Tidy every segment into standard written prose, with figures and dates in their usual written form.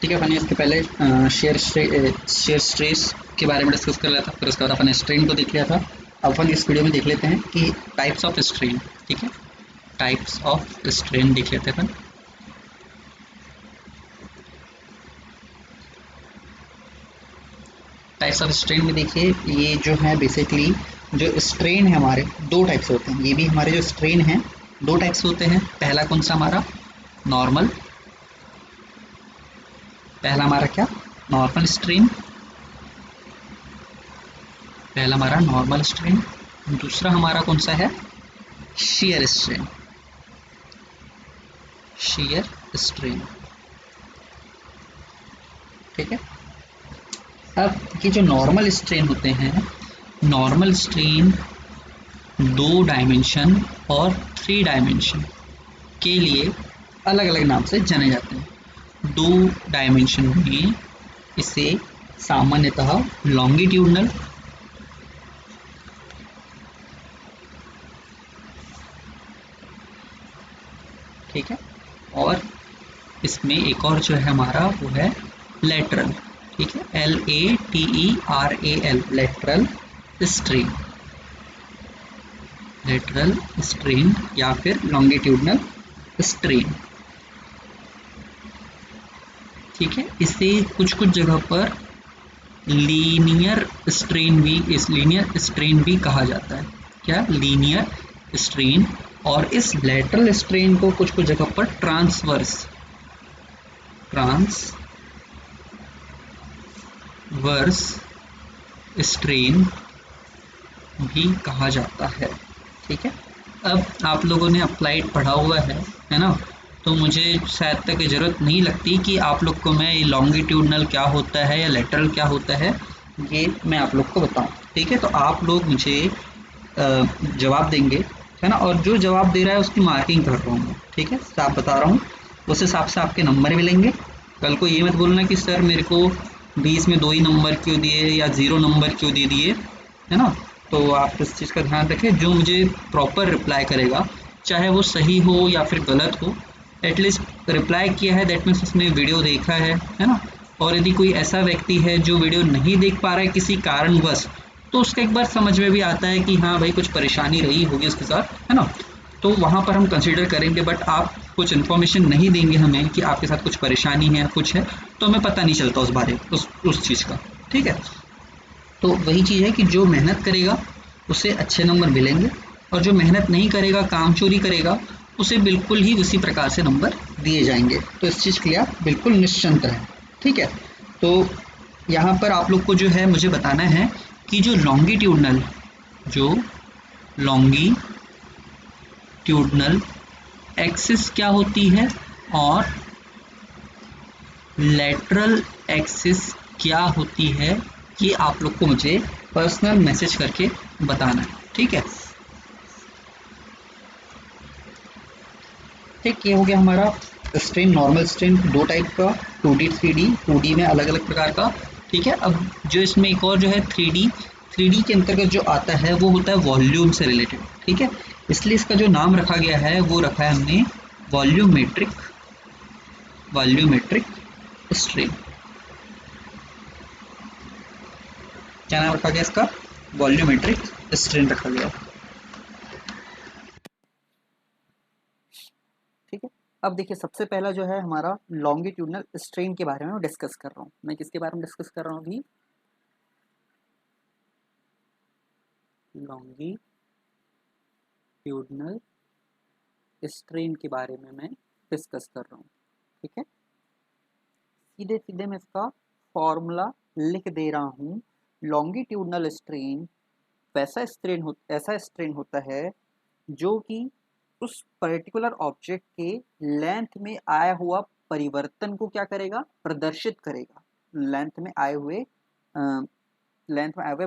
ठीक है, अपन इसके पहले शेयर स्ट्रेस के बारे में डिस्कस कर लिया था, फिर उसके बाद अपन स्ट्रेन को देख लिया था। अब अपन इस वीडियो में देख लेते हैं कि टाइप्स ऑफ स्ट्रेन। ठीक है, टाइप्स ऑफ स्ट्रेन देख लेते हैं अपन। टाइप्स ऑफ स्ट्रेन में देखिए, ये जो है बेसिकली जो स्ट्रेन है हमारे दो टाइप्स होते हैं। ये भी हमारे जो स्ट्रेन हैं दो टाइप्स होते हैं। पहला कौन सा हमारा नॉर्मल, पहला हमारा क्या नॉर्मल स्ट्रेन, पहला हमारा नॉर्मल स्ट्रेन। दूसरा हमारा कौन सा है शेयर स्ट्रेन, शेयर स्ट्रेन। ठीक है, अब ये जो नॉर्मल स्ट्रेन होते हैं, नॉर्मल स्ट्रेन 2 डायमेंशन और 3 डायमेंशन के लिए अलग अलग नाम से जाने जाते हैं। 2 डायमेंशन में इसे सामान्यतः लॉन्गिट्यूडनल, ठीक है, और इसमें एक और जो है हमारा वो है लेटरल। ठीक है, LATERAL, lateral strain, lateral strain या फिर लॉन्गिट्यूडनल स्ट्रेन। ठीक है, इसे कुछ कुछ जगह पर लीनियर स्ट्रेन भी, इस लीनियर स्ट्रेन भी कहा जाता है। क्या लीनियर स्ट्रेन। और इस लेटरल स्ट्रेन को कुछ कुछ जगह पर ट्रांसवर्स स्ट्रेन भी कहा जाता है। ठीक है, अब आप लोगों ने अप्लाइड पढ़ा हुआ है ना, तो मुझे शायद तक ये ज़रूरत नहीं लगती कि आप लोग को मैं लॉन्गिट्यूडनल क्या होता है या लेटरल क्या होता है ये मैं आप लोग को बताऊं। ठीक है, तो आप लोग मुझे जवाब देंगे, है ना, और जो जवाब दे रहा है उसकी मार्किंग कर रहा हूँ मैं। ठीक है, साफ बता रहा हूँ, उस हिसाब से आपके नंबर मिलेंगे। कल को ये मत बोलना कि सर मेरे को 20 में 2 ही नंबर क्यों दिए या 0 नंबर क्यों दे दिए, है ना। तो आप इस चीज़ का ध्यान रखें, जो मुझे प्रॉपर रिप्लाई करेगा, चाहे वो सही हो या फिर गलत हो, एटलीस्ट रिप्लाई किया है, दैट मीन्स उसने वीडियो देखा है ना। और यदि कोई ऐसा व्यक्ति है जो वीडियो नहीं देख पा रहा है किसी कारणवश, तो उसका एक बार समझ में भी आता है कि हाँ भाई कुछ परेशानी रही होगी उसके साथ, है ना, तो वहाँ पर हम कंसिडर करेंगे। बट आप कुछ इन्फॉर्मेशन नहीं देंगे हमें कि आपके साथ कुछ परेशानी है कुछ है, तो हमें पता नहीं चलता उस बारे उस चीज़ का। ठीक है, तो वही चीज़ है कि जो मेहनत करेगा उसे अच्छे नंबर मिलेंगे, और जो मेहनत नहीं करेगा, काम चोरी करेगा, उसे बिल्कुल ही उसी प्रकार से नंबर दिए जाएंगे। तो इस चीज़ के लिए आप बिल्कुल निश्चिंत रहें। ठीक है, तो यहाँ पर आप लोग को जो है मुझे बताना है कि जो लॉन्गिट्यूडनल एक्सिस क्या होती है और लेटरल एक्सिस क्या होती है, ये आप लोग को मुझे पर्सनल मैसेज करके बताना है। ठीक है, ठीक, ये हो गया हमारा स्ट्रेन, नॉर्मल स्ट्रेन 2 टाइप का, 2D 3D, 2D में अलग अलग प्रकार का। ठीक है, अब जो इसमें एक और जो है 3D के अंतर्गत जो आता है वो होता है वॉल्यूम से रिलेटेड। ठीक है, इसलिए इसका जो नाम रखा गया है वो रखा है हमने वॉल्यूमेट्रिक स्ट्रेन। क्या नाम रखा गया इसका, वॉल्यूमेट्रिक स्ट्रेन रखा गया। ठीक है, अब देखिए सबसे पहला जो है हमारा लॉन्गिट्यूडनल स्ट्रेन के बारे में डिस्कस कर रहा हूँ मैं। किसके बारे में डिस्कस कर रहा हूँ अभी, लॉन्गिट्यूडनल स्ट्रेन के बारे में मैं डिस्कस कर रहा हूँ। ठीक है, सीधे सीधे मैं इसका फॉर्मूला लिख दे रहा हूँ। लॉन्गिट्यूडनल स्ट्रेन ऐसा स्ट्रेन होता है जो कि उस पर्टिकुलर ऑब्जेक्ट के लेंथ में आया हुआ परिवर्तन को क्या करेगा, प्रदर्शित करेगा। लेंथ में आए हुए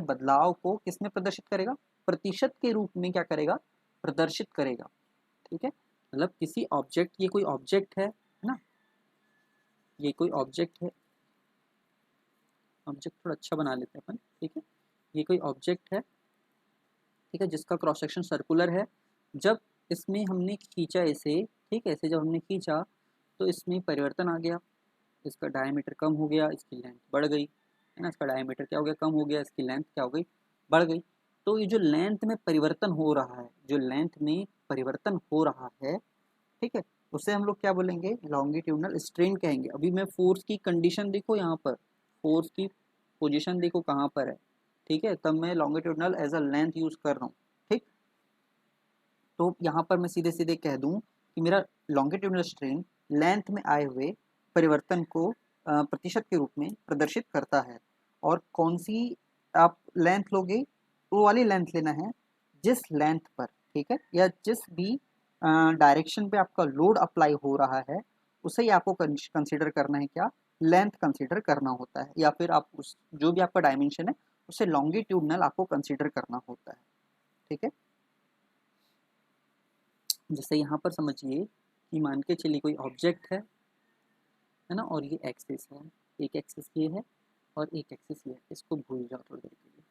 बदलाव को किसमें प्रदर्शित करेगा, प्रतिशत के रूप में क्या करेगा, प्रदर्शित करेगा। ठीक है, मतलब किसी ऑब्जेक्ट, ये कोई ऑब्जेक्ट है ना, ये कोई ऑब्जेक्ट है, ऑब्जेक्ट थोड़ा अच्छा बना लेते हैं अपन। ठीक है, ये कोई ऑब्जेक्ट है, ठीक है, जिसका क्रॉस सेक्शन सर्कुलर है। जब इसमें हमने खींचा इसे, ठीक है, इसे जब हमने खींचा तो इसमें परिवर्तन आ गया, इसका डायमीटर कम हो गया, इसकी लेंथ बढ़ गई, है ना। इसका डायमीटर क्या हो गया, कम हो गया, इसकी लेंथ क्या हो गई, बढ़ गई। तो ये जो लेंथ में परिवर्तन हो रहा है, जो लेंथ में परिवर्तन हो रहा है, ठीक है, उसे हम लोग क्या बोलेंगे, लॉन्गिट्यूडनल स्ट्रेन कहेंगे। अभी मैं फोर्स की कंडीशन देखो, यहाँ पर फोर्स की पोजीशन देखो कहाँ पर है, ठीक है, तब मैं longitudinal as a length use कर रहा हूँ, ठीक। तो यहाँ पर मैं सीधे सीधे कह दूँ कि मेरा लॉन्गिट्यूडनल स्ट्रेन लेंथ में आए हुए परिवर्तन को प्रतिशत के रूप में प्रदर्शित करता है। और कौन सी आप लेंथ लोगे, वो वाली लेंथ लेना है जिस लेंथ पर, ठीक है, या जिस भी डायरेक्शन पे आपका लोड अप्लाई हो रहा है, उसे ही आपको कंसिडर करना है, क्या, लेंथ कंसिडर करना होता है। या फिर आप उस जो भी आपका डायमेंशन है उसे लॉन्गिट्यूडनल आपको कंसिडर करना होता है, ठीक है। जैसे यहाँ पर समझिए कि मान के चलिए कोई ऑब्जेक्ट है ना, और ये एक्सिस है, एक एक्सिस ये है और एक एक्सिस ये है, इसको भूल जाओ थोड़ी देर के लिए,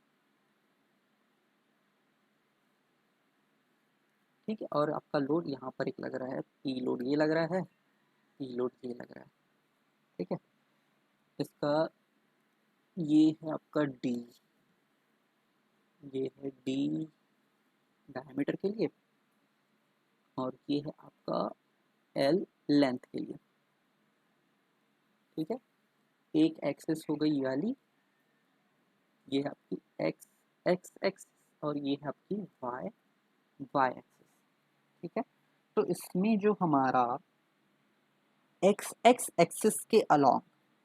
ठीक है। और आपका लोड यहाँ पर एक लग रहा है, पी लोड ये लग रहा है, पी लोड ये लग रहा है, ठीक है। इसका ये है आपका डी, ये है डी डायमीटर के लिए, और ये है आपका एल लेंथ के लिए, ठीक है। एक एक्सिस हो गई ये वाली, ये है आपकी एक्स एक्स एक्स, और ये है आपकी वाई वाई एक्सिस, ठीक है। तो इसमें जो हमारा एक्स एक्स एक्सिस के अलोंग,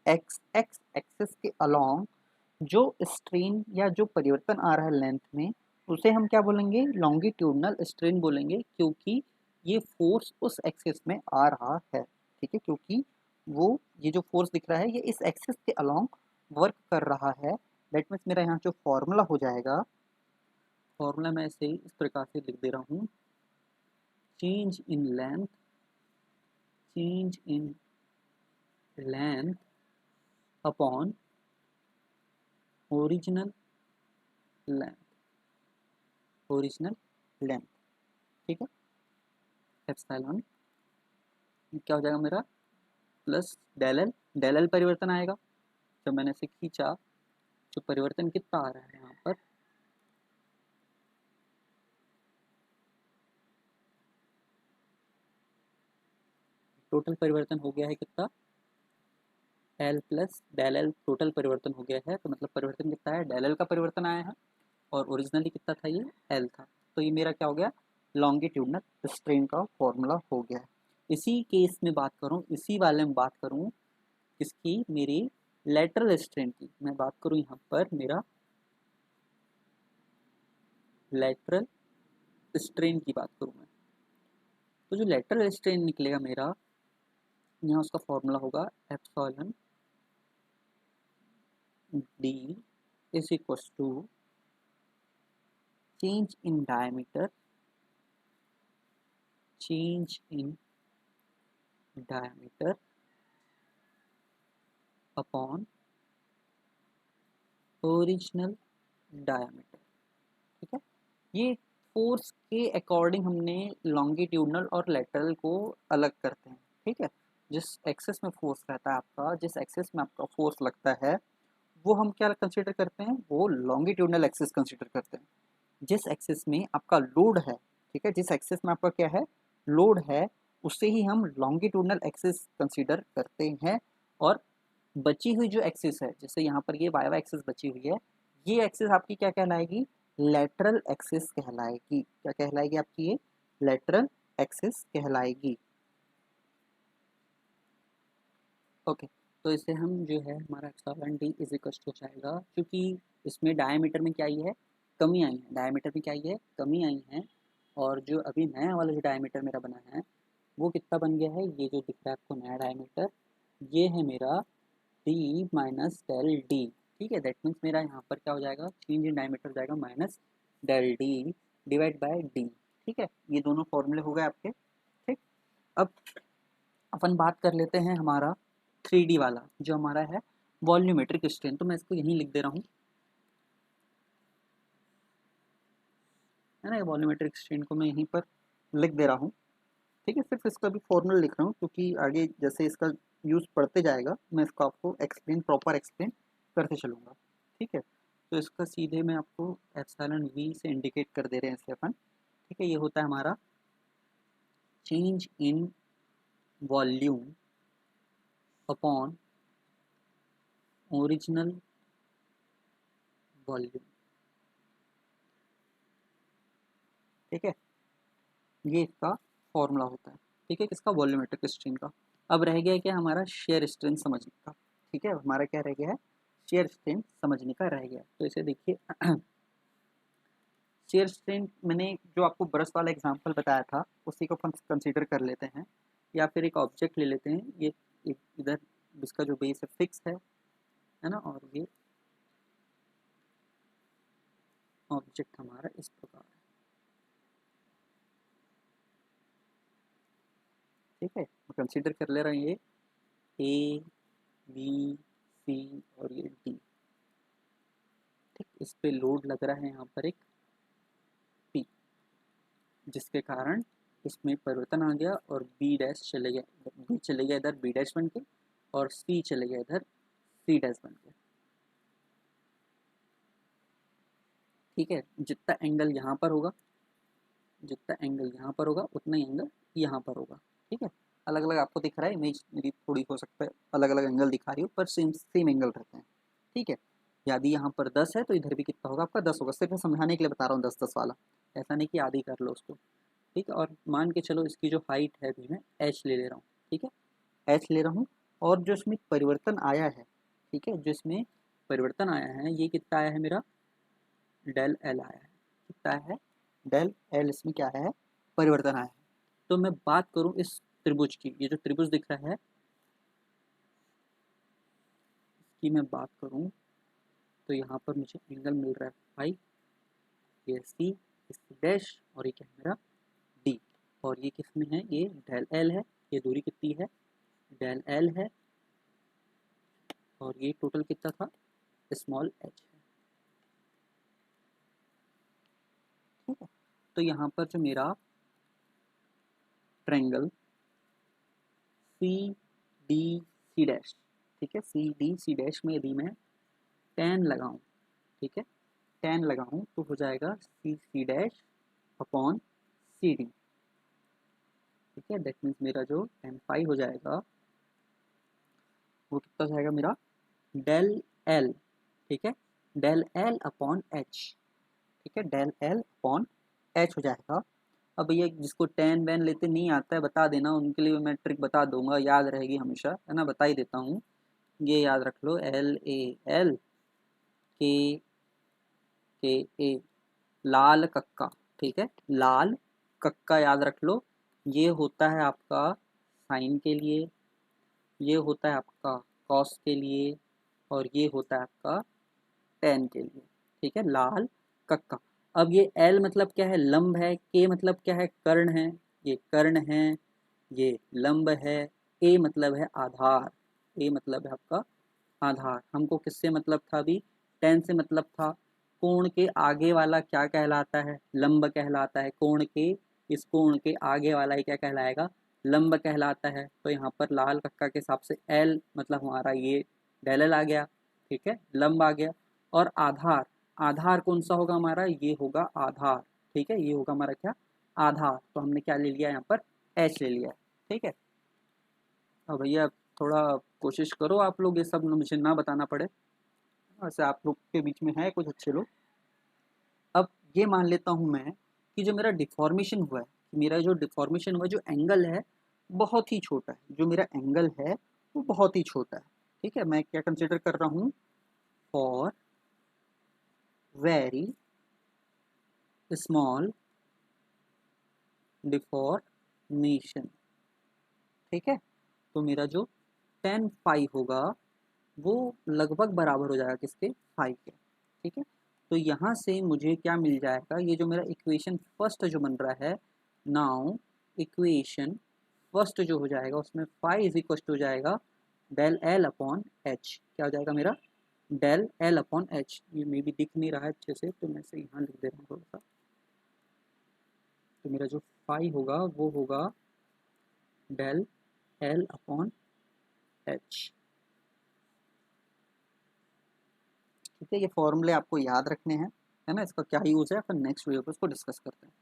एक्स एक्स एक्सिस के अलोंग जो स्ट्रेन या जो परिवर्तन आ रहा है लेंथ में, उसे हम क्या बोलेंगे, लॉन्गिट्यूडनल स्ट्रेन बोलेंगे, क्योंकि ये फोर्स उस एक्सिस में आ रहा है, ठीक है। क्योंकि वो ये जो फोर्स दिख रहा है ये इस एक्सिस के अलोंग वर्क कर रहा है। दैट मीन्स मेरा यहाँ जो फॉर्मूला हो जाएगा, फॉर्मूला मैं ऐसे ही इस प्रकार से लिख दे रहा हूँ, change in length, change in length upon original length, original length, ठीक है। एप्सिलॉन क्या हो जाएगा मेरा, plus del L, del L परिवर्तन आएगा, जब मैंने इसे खींचा जो परिवर्तन कितना आ रहा है यहाँ पर, टोटल परिवर्तन हो गया है कितना, L plus del L, total परिवर्तन हो गया है। तो मतलब परिवर्तन कितना है, डेल एल का परिवर्तन आया है, और ओरिजिनली कितना था, ये एल था। तो ये मेरा क्या हो गया, लॉन्गिट्यूडनल स्ट्रेन का फॉर्मूला हो गया है। इसी केस में बात करूँ, इसी वाले में बात करूँ किसकी, मेरी लेटरल स्ट्रेन की मैं बात करूँ, यहाँ पर मेरा लेटरल स्ट्रेन की बात करूँ मैं, तो जो लेटरल स्ट्रेन निकलेगा मेरा, यहाँ उसका फॉर्मूला होगा epsilon D is equals to change in diameter, change in diameter upon original diameter, ठीक है। ये फोर्स के अकॉर्डिंग हमने लॉन्गिट्यूडनल और लेटरल को अलग करते हैं, ठीक है। जिस एक्सिस में फोर्स रहता है आपका, जिस एक्सिस में आपका फोर्स लगता है, वो हम क्या कंसीडर करते हैं, वो लॉन्गिट्यूडनल एक्सिस कंसीडर करते हैं। जिस एक्सिस में आपका लोड है, ठीक है, जिस एक्सिस में आपका क्या है, लोड है, उससे ही हम लॉन्गिट्यूडनल एक्सिस कंसीडर करते हैं। और बची हुई जो एक्सिस है, जैसे यहाँ पर ये वाई वाई एक्सिस बची हुई है, ये एक्सिस आपकी क्या कहलाएगी, लेटरल एक्सिस कहलाएगी। क्या कहलाएगी आपकी, ये लेटरल एक्सिस कहलाएगी, ओके। तो इसे हम जो है हमारा एप्सिलॉन डी इज इक्वल हो जाएगा, क्योंकि इसमें डायमीटर में क्या आई है, कमी आई है, डायमीटर में क्या आई है, कमी आई है। और जो अभी नया वाला जो डायमीटर मेरा बना है, वो कितना बन गया है, ये जो दिख रहा है आपको नया डायमीटर, ये है मेरा डी माइनस डेल डी, ठीक है। दैट मीन्स मेरा यहाँ पर क्या हो जाएगा, चेंज इन डायमीटर हो जाएगा minus del D divide by D, ठीक है। ये दोनों फॉर्मूले हो गए आपके, ठीक। अब अपन बात कर लेते हैं हमारा 3D वाला जो हमारा है वॉल्यूमेट्रिक स्ट्रेन। तो मैं इसको यहीं लिख दे रहा हूँ, है ना, ये वॉल्यूमेट्रिक स्ट्रेन को मैं यहीं पर लिख दे रहा हूँ, ठीक है, सिर्फ इसका भी फॉर्मूला लिख रहा हूँ क्योंकि आगे जैसे इसका यूज़ पढ़ते जाएगा मैं इसको आपको प्रॉपर एक्सप्लेन करते चलूँगा। ठीक है, तो इसका सीधे मैं आपको एप्सिलॉन वी से इंडिकेट कर दे रहे हैं इससे अपन। ठीक है, ये होता है हमारा change in volume upon original volume. ठीक है, ये इसका फॉर्मूला होता है। ठीक है, किसका? वॉल्यूमेट्रिक स्ट्रेन का। अब रह गया क्या हमारा? शेयर स्ट्रेन समझने का। ठीक है, हमारा क्या रह गया है? शेयर स्ट्रेन समझने का रह गया। तो इसे देखिए शेयर स्ट्रेन मैंने जो आपको ब्रश वाला एग्जांपल बताया था उसी को अपन कंसीडर कर लेते हैं, या फिर एक ऑब्जेक्ट ले लेते हैं। ये इधर इसका जो बेस है फिक्स है ना, और ये ऑब्जेक्ट हमारा इस प्रकार है। ठीक है, कंसीडर कर ले रहे हैं ये ए बी सी और ये डी। ठीक, इस पे लोड लग रहा है यहाँ पर एक पी, जिसके कारण इसमें परिवर्तन आ गया और बी डैश चले गया, बी चले गया इधर बी डैश बन के, और सी चले गया इधर सी डैश बन के। ठीक है, जितना एंगल यहाँ पर होगा, जितना एंगल यहाँ पर होगा उतना ही एंगल यहाँ पर होगा। ठीक है, अलग अलग आपको दिख रहा है, इमेज मेरी थोड़ी हो सकता है अलग अलग एंगल दिखा रही हो, पर सेम सेम एंगल रहते हैं। ठीक है, यदि यहाँ पर 10 है तो इधर भी कितना होगा आपका? 10 होगा। सिर्फ मैं समझाने के लिए बता रहा हूँ 10-10 वाला, ऐसा नहीं कि आधी कर लो उसको। ठीक है, और मान के चलो इसकी जो हाइट है अभी मैं एच ले रहा हूँ। ठीक है, एच ले रहा हूँ, और जो इसमें परिवर्तन आया है, ठीक है, जो इसमें परिवर्तन आया है ये कितना आया है मेरा? डेल एल आया है। कितना है? डेल एल इसमें क्या है? परिवर्तन आया है। तो मैं बात करूं इस त्रिभुज की, ये जो त्रिभुज दिख रहा है इसकी मैं बात करूं तो यहाँ पर मुझे एंगल मिल रहा है फाई, ये सी, सी डैश, और ये क्या है मेरा? डी। और ये किस में है? ये डेल एल है। ये दूरी कितनी है? डेल एल है। और ये टोटल कितना था? स्मॉल एच है। ठीक है, तो यहाँ पर जो मेरा triangle C D C dash, ठीक है, सी डी सी डैश में यदि मैं टेन लगाऊं, ठीक है, टेन लगाऊं तो हो जाएगा C C dash upon C D. ठीक है, दैट मीन्स मेरा जो टेन फाई हो जाएगा वो कितना हो जाएगा मेरा? Del L. ठीक है, डेल एल अपॉन एच। ठीक है, डेल एल अपॉन एच हो जाएगा। अब भैया जिसको टेन वैन लेते नहीं आता है बता देना, उनके लिए मैं ट्रिक बता दूंगा, याद रहेगी हमेशा, है ना, बता ही देता हूँ। ये याद रख लो, एल ए एल के के ए, लाल कक्का। ठीक है, लाल कक्का याद रख लो। ये होता है आपका साइन के लिए, ये होता है आपका कॉस के लिए, और ये होता है आपका टेन के लिए। ठीक है, लाल कक्का। अब ये एल मतलब क्या है? लंब है। के मतलब क्या है? कर्ण है। ये कर्ण है, ये लंब है। ए मतलब है आधार, ए मतलब है आपका आधार। हमको किससे मतलब था अभी? टेन से मतलब था। कोण के आगे वाला क्या कहलाता है? लंब कहलाता है। कोण के, इस कोण के आगे वाला ही क्या कहलाएगा? लंब कहलाता है। तो यहाँ पर लाल कक्का के हिसाब से एल मतलब हमारा ये डेल एल आ गया। ठीक है, लंब आ गया। और आधार, आधार कौन सा होगा हमारा? ये होगा आधार। ठीक है, ये होगा हमारा क्या? आधार। तो हमने क्या ले लिया यहाँ पर? एच ले लिया। ठीक है, अब भैया थोड़ा कोशिश करो आप लोग ये सब मुझे ना बताना पड़े, वैसे आप लोग के बीच में है कुछ अच्छे लोग। अब ये मान लेता हूँ मैं कि जो मेरा डिफॉर्मेशन हुआ है, मेरा जो डिफॉर्मेशन हुआ, जो एंगल है बहुत ही छोटा है, जो मेरा एंगल है वो बहुत ही छोटा है। ठीक है, मैं क्या कंसिडर कर रहा हूँ? For very small deformation. ठीक है, तो मेरा जो टेन फाई होगा वो लगभग बराबर हो जाएगा किसके? फाई के। ठीक है, तो यहाँ से मुझे क्या मिल जाएगा? ये जो मेरा इक्वेशन फर्स्ट जो बन रहा है, नाउ इक्वेशन फर्स्ट जो हो जाएगा उसमें फाई इज इक्वल टू हो जाएगा डेल एल अपॉन एच। क्या हो जाएगा मेरा? Del L upon H. ये मे भी दिख नहीं रहा है अच्छे से तो मैं से यहाँ लिख दे रहा हूँ थोड़ा सा। तो मेरा जो फाई होगा वो होगा डेल एल अपॉन एच। ठीक है, ये फॉर्मूले आपको याद रखने हैं, है ना। इसका क्या यूज़ है अपन नेक्स्ट वीडियो पे उसको डिस्कस करते हैं।